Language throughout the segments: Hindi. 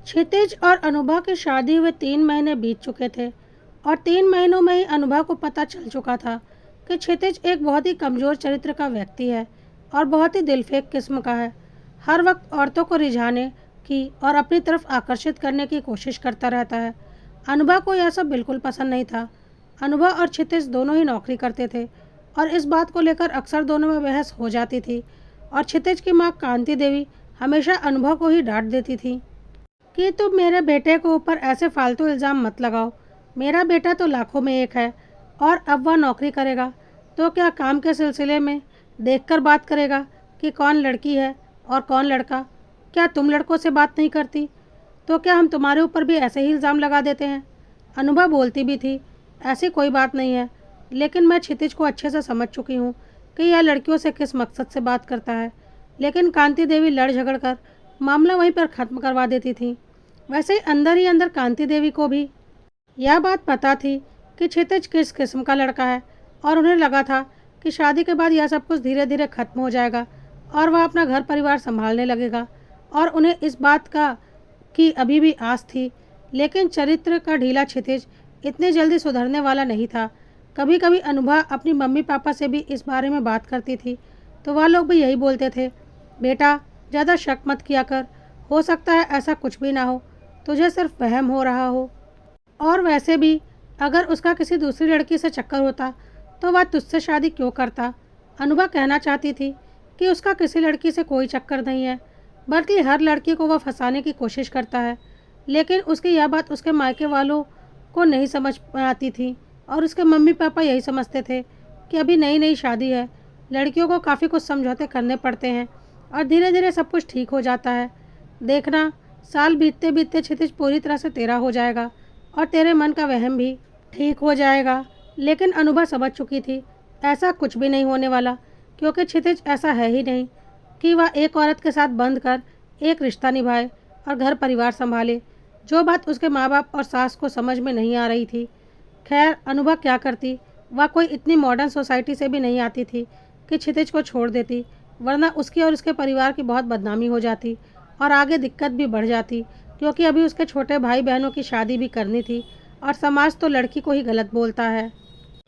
क्षितिज और अनुभा की शादी हुए 3 महीने बीत चुके थे और 3 महीनों में ही अनुभा को पता चल चुका था कि क्षितिज एक बहुत ही कमज़ोर चरित्र का व्यक्ति है और बहुत ही दिलफेक किस्म का है। हर वक्त औरतों को रिझाने की और अपनी तरफ आकर्षित करने की कोशिश करता रहता है। अनुभा को यह सब बिल्कुल पसंद नहीं था। अनुभा और क्षितिज दोनों ही नौकरी करते थे और इस बात को लेकर अक्सर दोनों में बहस हो जाती थी और क्षितिज की माँ कांति देवी हमेशा अनुभा को ही डांट देती थी कि तुम मेरे बेटे को ऊपर ऐसे फालतू इल्ज़ाम मत लगाओ। मेरा बेटा तो लाखों में एक है और अब वह नौकरी करेगा तो क्या काम के सिलसिले में देखकर बात करेगा कि कौन लड़की है और कौन लड़का। क्या तुम लड़कों से बात नहीं करती तो क्या हम तुम्हारे ऊपर भी ऐसे ही इल्ज़ाम लगा देते हैं। अनुभा बोलती भी थी, ऐसी कोई बात नहीं है, लेकिन मैं क्षितिज को अच्छे से समझ चुकी हूँ कि यह लड़कियों से किस मकसद से बात करता है। लेकिन कांति देवी लड़ झगड़ कर मामला वहीं पर ख़त्म करवा देती थी। वैसे ही अंदर कांति देवी को भी यह बात पता थी कि क्षितिज किस किस्म का लड़का है और उन्हें लगा था कि शादी के बाद यह सब कुछ धीरे धीरे खत्म हो जाएगा और वह अपना घर परिवार संभालने लगेगा और उन्हें इस बात का की अभी भी आस थी। लेकिन चरित्र का ढीला क्षितिज इतनी जल्दी सुधरने वाला नहीं था। कभी कभी अनुभा अपनी मम्मी पापा से भी इस बारे में बात करती थी तो वह लोग भी यही बोलते थे, बेटा ज़्यादा शक मत किया कर, हो सकता है ऐसा कुछ भी ना हो, तुझे सिर्फ वहम हो रहा हो। और वैसे भी अगर उसका किसी दूसरी लड़की से चक्कर होता तो वह तुझसे शादी क्यों करता। अनुभा कहना चाहती थी कि उसका किसी लड़की से कोई चक्कर नहीं है, बल्कि हर लड़की को वह फंसाने की कोशिश करता है। लेकिन उसकी यह बात उसके मायके वालों को नहीं समझ आती थी और उसके मम्मी पापा यही समझते थे कि अभी नई नई शादी है, लड़कियों को काफ़ी कुछ समझौते करने पड़ते हैं और धीरे धीरे सब कुछ ठीक हो जाता है। देखना, साल बीतते बीतते क्षितिज पूरी तरह से तेरा हो जाएगा और तेरे मन का वहम भी ठीक हो जाएगा। लेकिन अनुभा समझ चुकी थी ऐसा कुछ भी नहीं होने वाला, क्योंकि क्षितिज ऐसा है ही नहीं कि वह एक औरत के साथ बंध कर एक रिश्ता निभाए और घर परिवार संभाले। जो बात उसके माँ बाप और सास को समझ में नहीं आ रही थी। खैर, अनुभा क्या करती, वह कोई इतनी मॉडर्न सोसाइटी से भी नहीं आती थी कि क्षितिज को छोड़ देती, वरना उसकी और उसके परिवार की बहुत बदनामी हो जाती और आगे दिक्कत भी बढ़ जाती, क्योंकि अभी उसके छोटे भाई बहनों की शादी भी करनी थी और समाज तो लड़की को ही गलत बोलता है।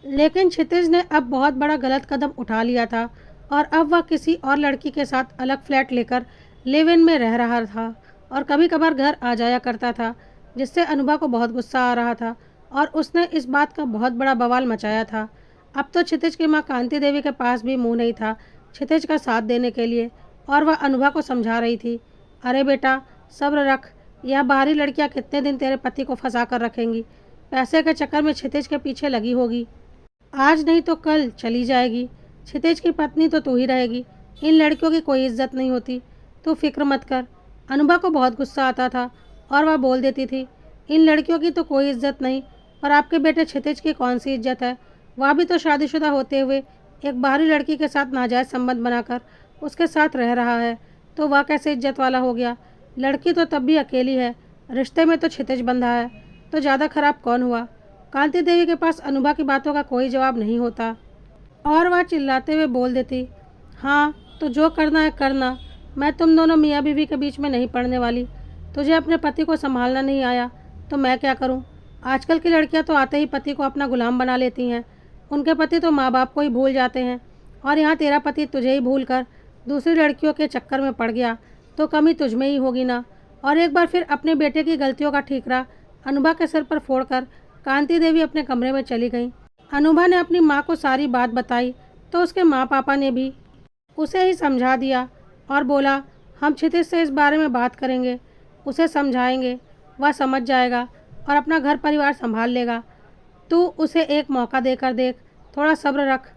लेकिन क्षितिज ने अब बहुत बड़ा गलत कदम उठा लिया था और अब वह किसी और लड़की के साथ अलग फ्लैट लेकर लिव इन में रह रहा था और कभी कभार घर आ जाया करता था, जिससे अनुभा को बहुत गुस्सा आ रहा था और उसने इस बात का बहुत बड़ा बवाल मचाया था। अब तो क्षितिज की माँ कांति देवी के पास भी मुंह नहीं था क्षितिज का साथ देने के लिए और वह अनुभा को समझा रही थी, अरे बेटा सब्र रख, यह बाहरी लड़कियां कितने दिन तेरे पति को फंसा कर रखेंगी। पैसे के चक्कर में क्षितिज के पीछे लगी होगी, आज नहीं तो कल चली जाएगी। क्षितिज की पत्नी तो तू ही रहेगी, इन लड़कियों की कोई इज्जत नहीं होती, तू फिक्र मत कर। अनुभा को बहुत गुस्सा आता था और वह बोल देती थी, इन लड़कियों की तो कोई इज्जत नहीं, और आपके बेटे क्षितिज की कौन सी इज्जत है। वह भी तो शादीशुदा होते हुए एक बाहरी लड़की के साथ नाजायज़ संबंध बनाकर उसके साथ रह रहा है, तो वह कैसे इज्जत वाला हो गया। लड़की तो तब भी अकेली है, रिश्ते में तो क्षितिज बंधा है, तो ज़्यादा खराब कौन हुआ। कांति देवी के पास अनुभा की बातों का कोई जवाब नहीं होता और वह चिल्लाते हुए बोल देती, हाँ तो जो करना है करना, मैं तुम दोनों मियाँ बीवी के बीच में नहीं पड़ने वाली। तुझे अपने पति को संभालना नहीं आया तो मैं क्या करूँ। आजकल की लड़कियाँ तो आते ही पति को अपना गुलाम बना लेती हैं, उनके पति तो माँ बाप को ही भूल जाते हैं और यहाँ तेरा पति तुझे ही भूल कर दूसरी लड़कियों के चक्कर में पड़ गया तो कमी तुझ में ही होगी ना। और एक बार फिर अपने बेटे की गलतियों का ठीकरा अनुभा के सिर पर फोड़कर कांति देवी अपने कमरे में चली गई। अनुभा ने अपनी माँ को सारी बात बताई तो उसके माँ पापा ने भी उसे ही समझा दिया और बोला, हम क्षितिज से इस बारे में बात करेंगे, उसे समझाएंगे, वह समझ जाएगा और अपना घर परिवार संभाल लेगा। तू उसे एक मौका देकर देख, थोड़ा सब्र रख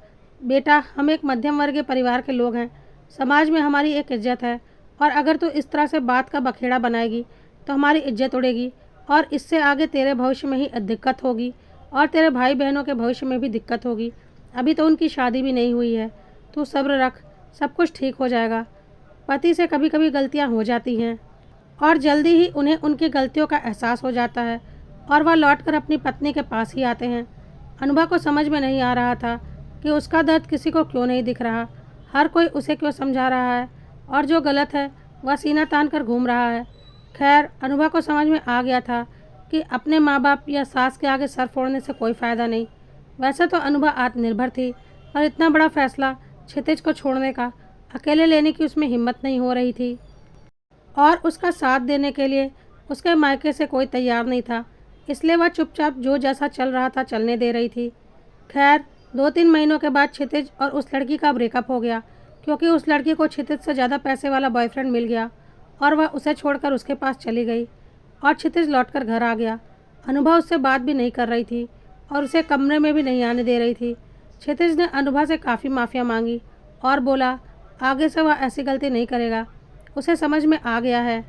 बेटा, हम एक मध्यम वर्गीय परिवार के लोग हैं, समाज में हमारी एक इज्जत है और अगर तू इस तरह से बात का बखेड़ा बनाएगी तो हमारी इज्जत उड़ेगी और इससे आगे तेरे भविष्य में ही दिक्कत होगी और तेरे भाई बहनों के भविष्य में भी दिक्कत होगी। अभी तो उनकी शादी भी नहीं हुई है, तू सब्र रख, सब कुछ ठीक हो जाएगा। पति से कभी कभी गलतियां हो जाती हैं और जल्दी ही उन्हें उनकी गलतियों का एहसास हो जाता है और वह लौटकर अपनी पत्नी के पास ही आते हैं। अनुभा को समझ में नहीं आ रहा था कि उसका दर्द किसी को क्यों नहीं दिख रहा, हर कोई उसे क्यों समझा रहा है और जो गलत है वह सीना तान कर घूम रहा है। खैर अनुभा को समझ में आ गया था कि अपने माँ बाप या सास के आगे सर फोड़ने से कोई फ़ायदा नहीं। वैसे तो अनुभा आत्मनिर्भर थी, पर इतना बड़ा फैसला क्षितिज को छोड़ने का अकेले लेने की उसमें हिम्मत नहीं हो रही थी, और उसका साथ देने के लिए उसके मायके से कोई तैयार नहीं था। इसलिए वह चुपचाप जो जैसा चल रहा था चलने दे रही थी। खैर 2-3 महीनों के बाद क्षितिज और उस लड़की का ब्रेकअप हो गया, क्योंकि उस लड़की को क्षितिज से ज़्यादा पैसे वाला बॉयफ्रेंड मिल गया और वह उसे छोड़कर उसके पास चली गई और क्षितिज लौटकर घर आ गया। अनुभा उससे बात भी नहीं कर रही थी और उसे कमरे में भी नहीं आने दे रही थी। क्षितिज ने अनुभा से काफ़ी माफ़िया मांगी और बोला आगे से वह ऐसी गलती नहीं करेगा। उसे समझ में आ गया है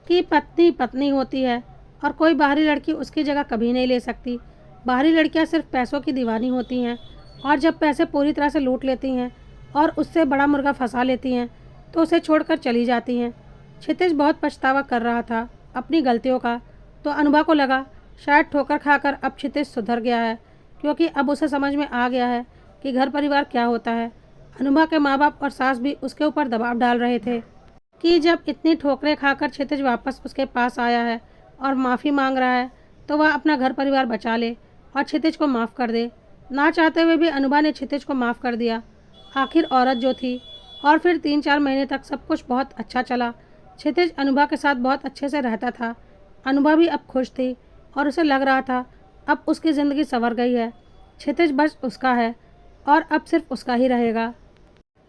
कि पत्नी पत्नी होती है और कोई बाहरी लड़की उसकी जगह कभी नहीं ले सकती। बाहरी लड़कियां सिर्फ पैसों की दीवानी होती हैं, और जब पैसे पूरी तरह से लूट लेती हैं और उससे बड़ा मुर्गा फंसा लेती हैं तो उसे छोड़कर चली जाती हैं। क्षितिज बहुत पछतावा कर रहा था अपनी गलतियों का, तो अनुभा को लगा शायद ठोकर खाकर अब क्षितिज सुधर गया है, क्योंकि अब उसे समझ में आ गया है कि घर परिवार क्या होता है। अनुभा के माँ बाप और सास भी उसके ऊपर दबाव डाल रहे थे कि जब इतनी ठोकरें खाकर क्षितिज वापस उसके पास आया है और माफ़ी मांग रहा है तो वह अपना घर परिवार बचा ले और क्षितिज को माफ़ कर दे। ना चाहते हुए भी अनुभा ने क्षितिज को माफ़ कर दिया। आखिर औरत जो थी। और फिर 3-4 महीने तक सब कुछ बहुत अच्छा चला। क्षितिज अनुभा के साथ बहुत अच्छे से रहता था। अनुभा भी अब खुश थी और उसे लग रहा था अब उसकी ज़िंदगी संवर गई है। क्षितिज बस उसका है और अब सिर्फ उसका ही रहेगा।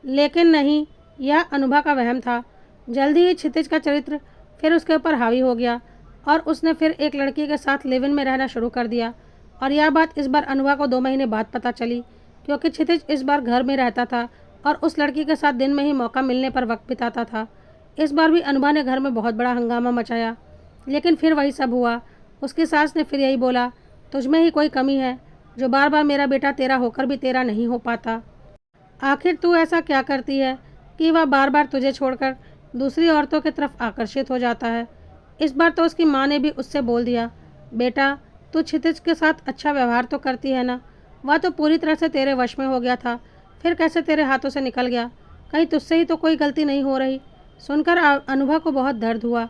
लेकिन नहीं, यह अनुभा का वहम था। जल्दी ही क्षितिज का चरित्र फिर उसके ऊपर हावी हो गया और उसने फिर एक लड़की के साथ लिव इन में रहना शुरू कर दिया। और यह बात इस बार अनुभा को 2 महीने बाद पता चली, क्योंकि क्षितिज इस बार घर में रहता था और उस लड़की के साथ दिन में ही मौका मिलने पर वक्त बिताता था। इस बार भी अनुभा ने घर में बहुत बड़ा हंगामा मचाया, लेकिन फिर वही सब हुआ। उसकी सास ने फिर यही बोला, तुझमें ही कोई कमी है जो बार बार मेरा बेटा तेरा होकर भी तेरा नहीं हो पाता। आखिर तू ऐसा क्या करती है कि वह बार बार तुझे छोड़कर दूसरी औरतों की तरफ आकर्षित हो जाता है। इस बार तो उसकी माँ ने भी उससे बोल दिया, बेटा तू क्षितिज के साथ अच्छा व्यवहार तो करती है ना, वह तो पूरी तरह से तेरे वश में हो गया था, फिर कैसे तेरे हाथों से निकल गया? कहीं तुझसे ही तो कोई गलती नहीं हो रही? सुनकर अनुभा को बहुत दर्द हुआ।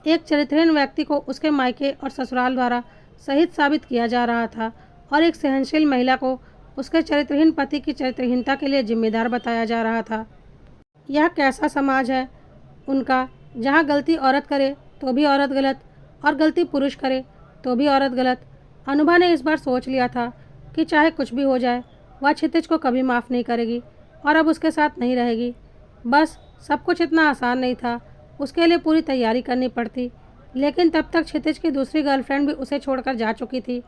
एक चरित्रहीन व्यक्ति को उसके मायके और ससुराल द्वारा सहित साबित किया जा रहा था और एक सहनशील महिला को उसके चरित्रहीन पति की चरित्रहीनता के लिए जिम्मेदार बताया जा रहा था। यह कैसा समाज है उनका, जहाँ गलती औरत करे तो भी औरत गलत और गलती पुरुष करे तो भी औरत गलत। अनुभा ने इस बार सोच लिया था कि चाहे कुछ भी हो जाए वह क्षितिज को कभी माफ़ नहीं करेगी और अब उसके साथ नहीं रहेगी। बस सब कुछ इतना आसान नहीं था, उसके लिए पूरी तैयारी करनी पड़ती। लेकिन तब तक क्षितिज की दूसरी गर्लफ्रेंड भी उसे छोड़कर जा चुकी थी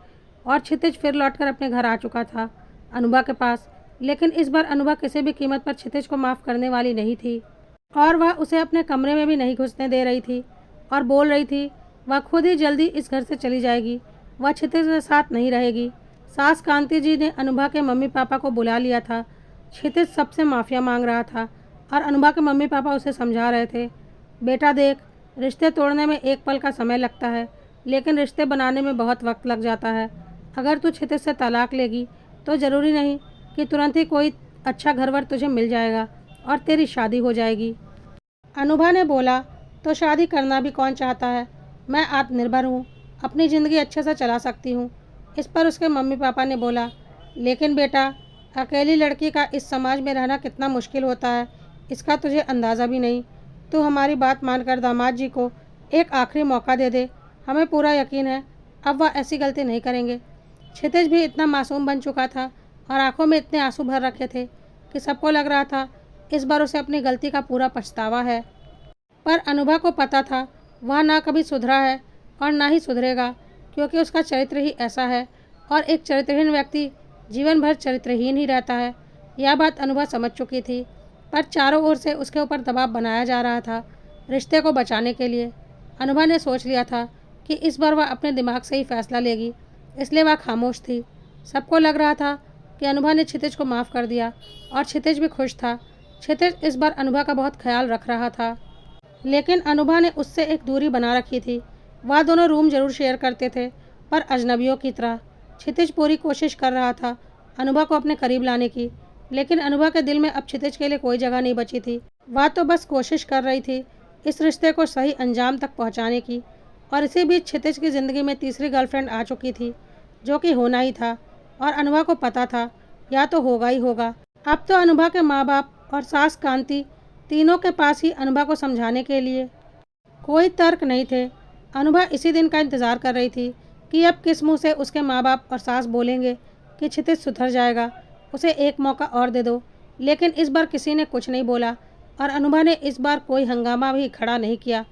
और क्षितिज फिर लौटकर अपने घर आ चुका था अनुभा के पास। लेकिन इस बार अनुभा किसी भी कीमत पर क्षितिज को माफ़ करने वाली नहीं थी और वह उसे अपने कमरे में भी नहीं घुसने दे रही थी और बोल रही थी वह खुद ही जल्दी इस घर से चली जाएगी, वह क्षितिज के साथ नहीं रहेगी। सास कांति जी ने अनुभा के मम्मी पापा को बुला लिया था। क्षितिज सबसे माफ़िया मांग रहा था और अनुभा के मम्मी पापा उसे समझा रहे थे, बेटा देख, रिश्ते तोड़ने में एक पल का समय लगता है, लेकिन रिश्ते बनाने में बहुत वक्त लग जाता है। अगर तू क्षितिज से तलाक लेगी तो ज़रूरी नहीं कि तुरंत ही कोई अच्छा घरवर तुझे मिल जाएगा और तेरी शादी हो जाएगी। अनुभा ने बोला, तो शादी करना भी कौन चाहता है? मैं आत्मनिर्भर हूँ, अपनी ज़िंदगी अच्छे से चला सकती हूँ। इस पर उसके मम्मी पापा ने बोला, लेकिन बेटा अकेली लड़की का इस समाज में रहना कितना मुश्किल होता है, इसका तुझे अंदाज़ा भी नहीं। तू हमारी बात मानकर दामाद जी को एक आखिरी मौका दे दे, हमें पूरा यकीन है अब वह ऐसी गलती नहीं करेंगे। क्षितिज भी इतना मासूम बन चुका था और आंखों में इतने आंसू भर रखे थे कि सबको लग रहा था इस बार उसे अपनी गलती का पूरा पछतावा है। पर अनुभा को पता था वह ना कभी सुधरा है और ना ही सुधरेगा, क्योंकि उसका चरित्र ही ऐसा है और एक चरित्रहीन व्यक्ति जीवन भर चरित्रहीन ही रहता है। यह बात अनुभा समझ चुकी थी, पर चारों ओर से उसके ऊपर दबाव बनाया जा रहा था रिश्ते को बचाने के लिए। अनुभा ने सोच लिया था कि इस बार वह अपने दिमाग से ही फैसला लेगी, इसलिए वह खामोश थी। सबको लग रहा था कि अनुभा ने क्षितिज को माफ़ कर दिया और क्षितिज भी खुश था। क्षितिज इस बार अनुभा का बहुत ख्याल रख रहा था, लेकिन अनुभा ने उससे एक दूरी बना रखी थी। वह दोनों रूम जरूर शेयर करते थे, पर अजनबियों की तरह। क्षितिज पूरी कोशिश कर रहा था अनुभा को अपने करीब लाने की, लेकिन अनुभा के दिल में अब क्षितिज के लिए कोई जगह नहीं बची थी। वह तो बस कोशिश कर रही थी इस रिश्ते को सही अंजाम तक पहुंचाने की। और इसी बीच क्षितिज की ज़िंदगी में तीसरी गर्लफ्रेंड आ चुकी थी, जो कि होना ही था और अनुभा को पता था या तो होगा ही होगा। अब तो अनुभा के माँ बाप और सास कांति तीनों के पास ही अनुभा को समझाने के लिए कोई तर्क नहीं थे। अनुभा इसी दिन का इंतज़ार कर रही थी कि अब किस मुंह से उसके माँ बाप और सास बोलेंगे कि क्षितिज सुधर जाएगा, उसे एक मौका और दे दो। लेकिन इस बार किसी ने कुछ नहीं बोला और अनुभा ने इस बार कोई हंगामा भी खड़ा नहीं किया,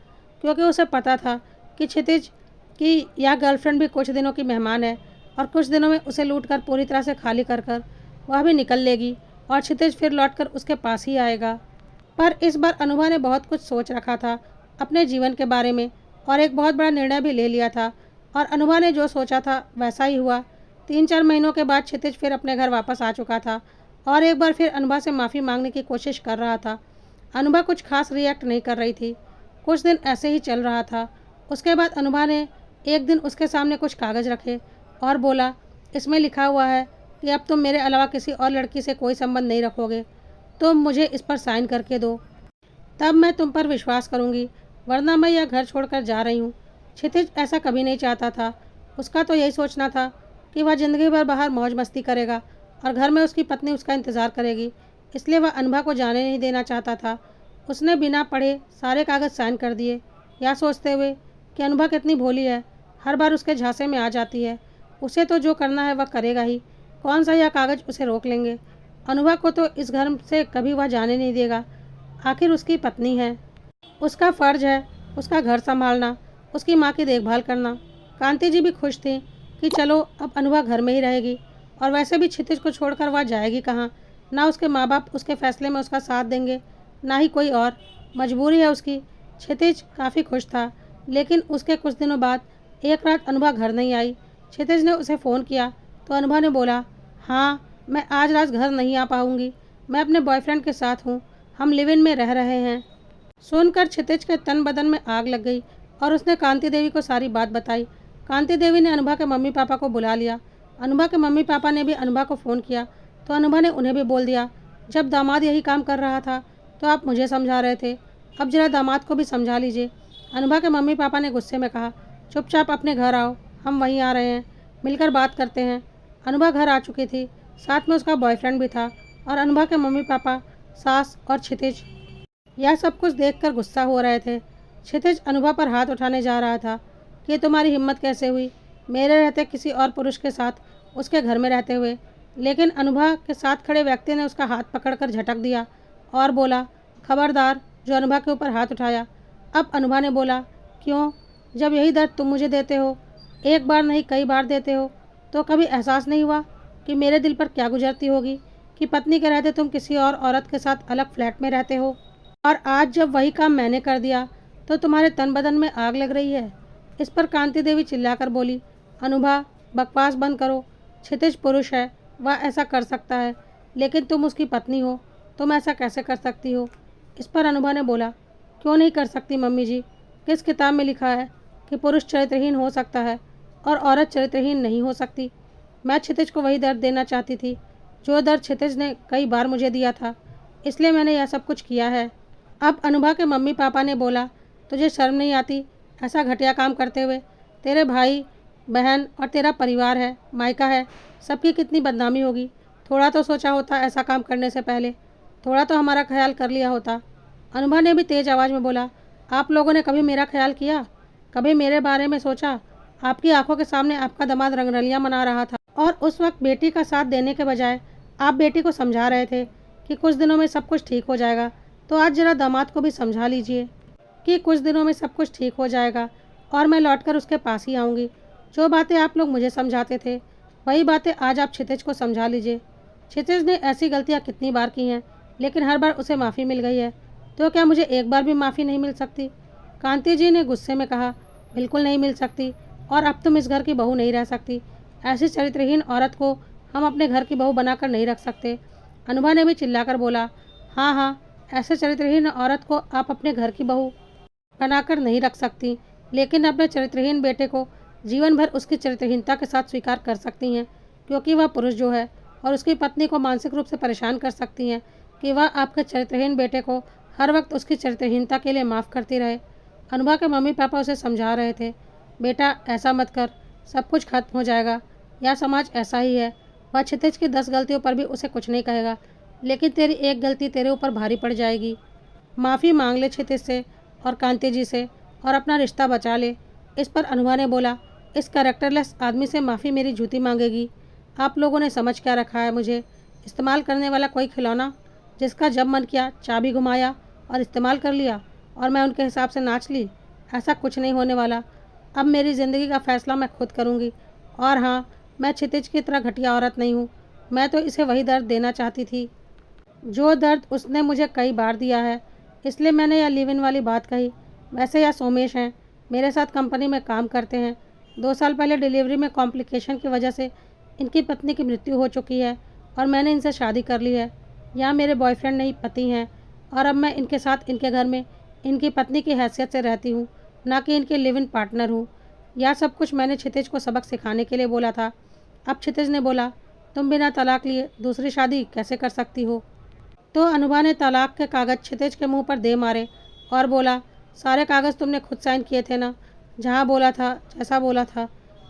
क्योंकि उसे पता था कि क्षितिज की यह गर्लफ्रेंड भी कुछ दिनों की मेहमान है और कुछ दिनों में उसे लूट कर पूरी तरह से खाली कर कर वह भी निकल लेगी और क्षितिज फिर लौटकर उसके पास ही आएगा। पर इस बार अनुभा ने बहुत कुछ सोच रखा था अपने जीवन के बारे में और एक बहुत बड़ा निर्णय भी ले लिया था और अनुभा ने जो सोचा था वैसा ही हुआ। 3-4 महीनों के बाद क्षितिज फिर अपने घर वापस आ चुका था और एक बार फिर अनुभा से माफ़ी मांगने की कोशिश कर रहा था। अनुभा कुछ खास रिएक्ट नहीं कर रही थी। कुछ दिन ऐसे ही चल रहा था। उसके बाद अनुभा ने एक दिन उसके सामने कुछ कागज़ रखे और बोला, इसमें लिखा हुआ है कि अब तुम मेरे अलावा किसी और लड़की से कोई संबंध नहीं रखोगे, तुम मुझे इस पर साइन करके दो, तब मैं तुम पर विश्वास करूंगी, वरना मैं यह घर छोड़कर जा रही हूँ। क्षितिज ऐसा कभी नहीं चाहता था। उसका तो यही सोचना था कि वह ज़िंदगी भर बाहर मौज मस्ती करेगा और घर में उसकी पत्नी उसका इंतज़ार करेगी, इसलिए वह अनुभा को जाने नहीं देना चाहता था। उसने बिना पढ़े सारे कागज़ साइन कर दिए, यह सोचते हुए कि अनुभा कितनी भोली है, हर बार उसके झांसे में आ जाती है, उसे तो जो करना है वह करेगा ही, कौन सा यह कागज़ उसे रोक लेंगे। अनुभा को तो इस घर से कभी वह जाने नहीं देगा, आखिर उसकी पत्नी है, उसका फ़र्ज है उसका घर संभालना, उसकी माँ की देखभाल करना। कांति जी भी खुश थी कि चलो अब अनुभा घर में ही रहेगी और वैसे भी क्षितिज को छोड़कर वह जाएगी कहाँ। ना उसके माँ बाप उसके फैसले में उसका साथ देंगे, ना ही कोई और, मजबूरी है उसकी। क्षितिज काफ़ी खुश था, लेकिन उसके कुछ दिनों बाद एक रात अनुभा घर नहीं आई। क्षितिज ने उसे फ़ोन किया तो अनुभा ने बोला, हाँ मैं आज रात घर नहीं आ पाऊँगी, मैं अपने बॉयफ्रेंड के साथ हूँ, हम लिव इन में रह रहे हैं। सुनकर क्षितिज के तन बदन में आग लग गई और उसने कांति देवी को सारी बात बताई। कांति देवी ने अनुभा के मम्मी पापा को बुला लिया। अनुभा के मम्मी पापा ने भी अनुभा को फ़ोन किया तो अनुभा ने उन्हें भी बोल दिया, जब दामाद यही काम कर रहा था तो आप मुझे समझा रहे थे, अब जरा दामाद को भी समझा लीजिए। अनुभा के मम्मी पापा ने गुस्से में कहा, चुपचाप अपने घर आओ, हम वहीं आ रहे हैं, मिलकर बात करते हैं। अनुभा घर आ चुकी थी, साथ में उसका बॉयफ्रेंड भी था और अनुभा के मम्मी पापा, सास और क्षितिज यह सब कुछ देखकर गुस्सा हो रहे थे। क्षितिज अनुभा पर हाथ उठाने जा रहा था कि तुम्हारी हिम्मत कैसे हुई मेरे रहते किसी और पुरुष के साथ, उसके घर में रहते हुए। लेकिन अनुभा के साथ खड़े व्यक्ति ने उसका हाथ पकड़कर झटक दिया और बोला, खबरदार, जो अनुभा के ऊपर हाथ उठाया। अब अनुभा ने बोला, क्यों, जब यही दर्द तुम मुझे देते हो, एक बार नहीं कई बार देते हो, तो कभी एहसास नहीं हुआ कि मेरे दिल पर क्या गुजरती होगी कि पत्नी के रहते तुम किसी और औरत के साथ अलग फ्लैट में रहते हो, और आज जब वही काम मैंने कर दिया तो तुम्हारे तन बदन में आग लग रही है। इस पर कांति देवी चिल्लाकर बोली, अनुभा बकवास बंद करो, क्षितिज पुरुष है, वह ऐसा कर सकता है, लेकिन तुम उसकी पत्नी हो, तुम ऐसा कैसे कर सकती हो। इस पर अनुभा ने बोला, क्यों नहीं कर सकती मम्मी जी, किस किताब में लिखा है कि पुरुष चरित्रहीन हो सकता है और औरत चरित्रहीन नहीं हो सकती। मैं क्षितिज को वही दर्द देना चाहती थी जो दर्द क्षितिज ने कई बार मुझे दिया था, इसलिए मैंने यह सब कुछ किया है। अब अनुभा के मम्मी पापा ने बोला, तुझे शर्म नहीं आती ऐसा घटिया काम करते हुए, तेरे भाई बहन और तेरा परिवार है, मायका है, सबकी कितनी बदनामी होगी, थोड़ा तो सोचा होता ऐसा काम करने से पहले, थोड़ा तो हमारा ख्याल कर लिया होता। अनुभा ने भी तेज़ आवाज़ में बोला, आप लोगों ने कभी मेरा ख्याल किया, कभी मेरे बारे में सोचा। आपकी आंखों के सामने आपका दामाद रंगरलियाँ मना रहा था और उस वक्त बेटी का साथ देने के बजाय आप बेटी को समझा रहे थे कि कुछ दिनों में सब कुछ ठीक हो जाएगा। तो आज जरा दामाद को भी समझा लीजिए कि कुछ दिनों में सब कुछ ठीक हो जाएगा और मैं लौटकर उसके पास ही आऊँगी। जो बातें आप लोग मुझे समझाते थे वही बातें आज आप क्षितिज को समझा लीजिए। क्षितिज ने ऐसी गलतियाँ कितनी बार की हैं, लेकिन हर बार उसे माफ़ी मिल गई है, तो क्या मुझे एक बार भी माफ़ी नहीं मिल सकती। कांति जी ने गुस्से में कहा, बिल्कुल नहीं मिल सकती, और अब तुम इस घर की बहू नहीं रह सकती। ऐसी चरित्रहीन औरत को हम अपने घर की बहू बनाकर नहीं रख सकते। अनुभा ने भी चिल्लाकर बोला, हाँ हाँ, ऐसे चरित्रहीन औरत को आप अपने घर की बहू बनाकर नहीं रख सकती, लेकिन अपने चरित्रहीन बेटे को जीवन भर उसकी चरित्रहीनता के साथ स्वीकार कर सकती हैं, क्योंकि वह पुरुष जो है, और उसकी पत्नी को मानसिक रूप से परेशान कर सकती हैं कि वह आपके चरित्रहीन बेटे को हर वक्त उसकी चरित्रहीनता के लिए माफ़ करती रहे। अनुभा के मम्मी पापा उसे समझा रहे थे, बेटा ऐसा मत कर, सब कुछ खत्म हो जाएगा, या समाज ऐसा ही है। वह क्षितिज की 10 गलतियों पर भी उसे कुछ नहीं कहेगा, लेकिन तेरी एक गलती तेरे ऊपर भारी पड़ जाएगी। माफ़ी मांग ले क्षितिज से और कांति जी से और अपना रिश्ता बचा ले। इस पर अनुभा ने बोला, इस कैरेक्टरलेस आदमी से माफ़ी मेरी जूती मांगेगी। आप लोगों ने समझ क्या रखा है मुझे, इस्तेमाल करने वाला कोई खिलौना, जिसका जब मन किया चाबी घुमाया और इस्तेमाल कर लिया और मैं उनके हिसाब से नाच ली। ऐसा कुछ नहीं होने वाला। अब मेरी ज़िंदगी का फ़ैसला मैं खुद करूँगी। और हाँ, मैं क्षितिज की तरह घटिया औरत नहीं हूँ। मैं तो इसे वही दर्द देना चाहती थी जो दर्द उसने मुझे कई बार दिया है, इसलिए मैंने यह लिव इन वाली बात कही। वैसे यह सोमेश हैं, मेरे साथ कंपनी में काम करते हैं। 2 साल पहले डिलीवरी में कॉम्प्लिकेशन की वजह से इनकी पत्नी की मृत्यु हो चुकी है और मैंने इनसे शादी कर ली है। यहाँ मेरे बॉयफ्रेंड नहीं, पति हैं, और अब मैं इनके साथ इनके घर में इनकी पत्नी की हैसियत से रहती हूँ, ना कि इनके लिव इन पार्टनर हूँ। यह सब कुछ मैंने क्षितिज को सबक सिखाने के लिए बोला था। अब क्षितिज ने बोला, तुम बिना तलाक लिए दूसरी शादी कैसे कर सकती हो? तो अनुभा ने तलाक के कागज़ क्षितिज के मुंह पर दे मारे और बोला, सारे कागज़ तुमने खुद साइन किए थे ना, जहाँ बोला था, जैसा बोला था,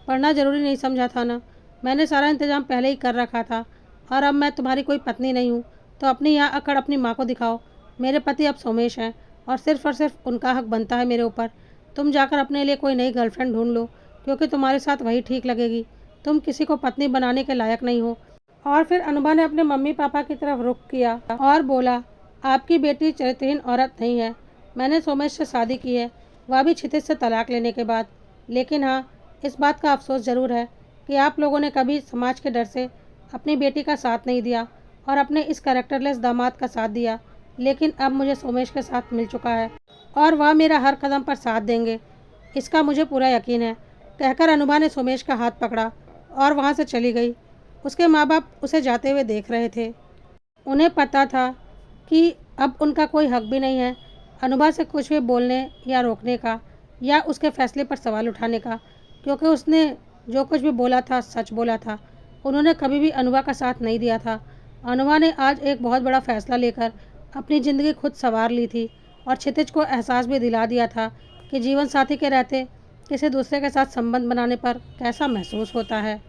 पढ़ना ज़रूरी नहीं समझा था ना। मैंने सारा इंतज़ाम पहले ही कर रखा था। और अब मैं तुम्हारी कोई पत्नी नहीं हूँ, तो अपनी यह अकड़ अपनी माँ को दिखाओ। मेरे पति अब सोमेश हैं और सिर्फ उनका हक बनता है मेरे ऊपर। तुम जाकर अपने लिए कोई नई गर्लफ्रेंड ढूंढ लो, क्योंकि तुम्हारे साथ वही ठीक लगेगी। तुम किसी को पत्नी बनाने के लायक नहीं हो। और फिर अनुभा ने अपने मम्मी पापा की तरफ रुख किया और बोला, आपकी बेटी चरित्रहीन औरत नहीं है। मैंने सोमेश से शादी की है, वह भी क्षितिज से तलाक लेने के बाद। लेकिन हाँ, इस बात का अफसोस ज़रूर है कि आप लोगों ने कभी समाज के डर से अपनी बेटी का साथ नहीं दिया और अपने इस कैरेक्टरलेस दामाद का साथ दिया। लेकिन अब मुझे सोमेश के साथ मिल चुका है और वह मेरा हर कदम पर साथ देंगे, इसका मुझे पूरा यकीन है। कहकर अनुभा ने सोमेश का हाथ पकड़ा और वहाँ से चली गई। उसके माँ बाप उसे जाते हुए देख रहे थे। उन्हें पता था कि अब उनका कोई हक भी नहीं है अनुभा से कुछ भी बोलने या रोकने का, या उसके फैसले पर सवाल उठाने का, क्योंकि उसने जो कुछ भी बोला था सच बोला था। उन्होंने कभी भी अनुभा का साथ नहीं दिया था। अनुभा ने आज एक बहुत बड़ा फैसला लेकर अपनी ज़िंदगी खुद संवार ली थी और क्षितिज को एहसास भी दिला दिया था कि जीवन साथी के रहते किसी दूसरे के साथ संबंध बनाने पर कैसा महसूस होता है।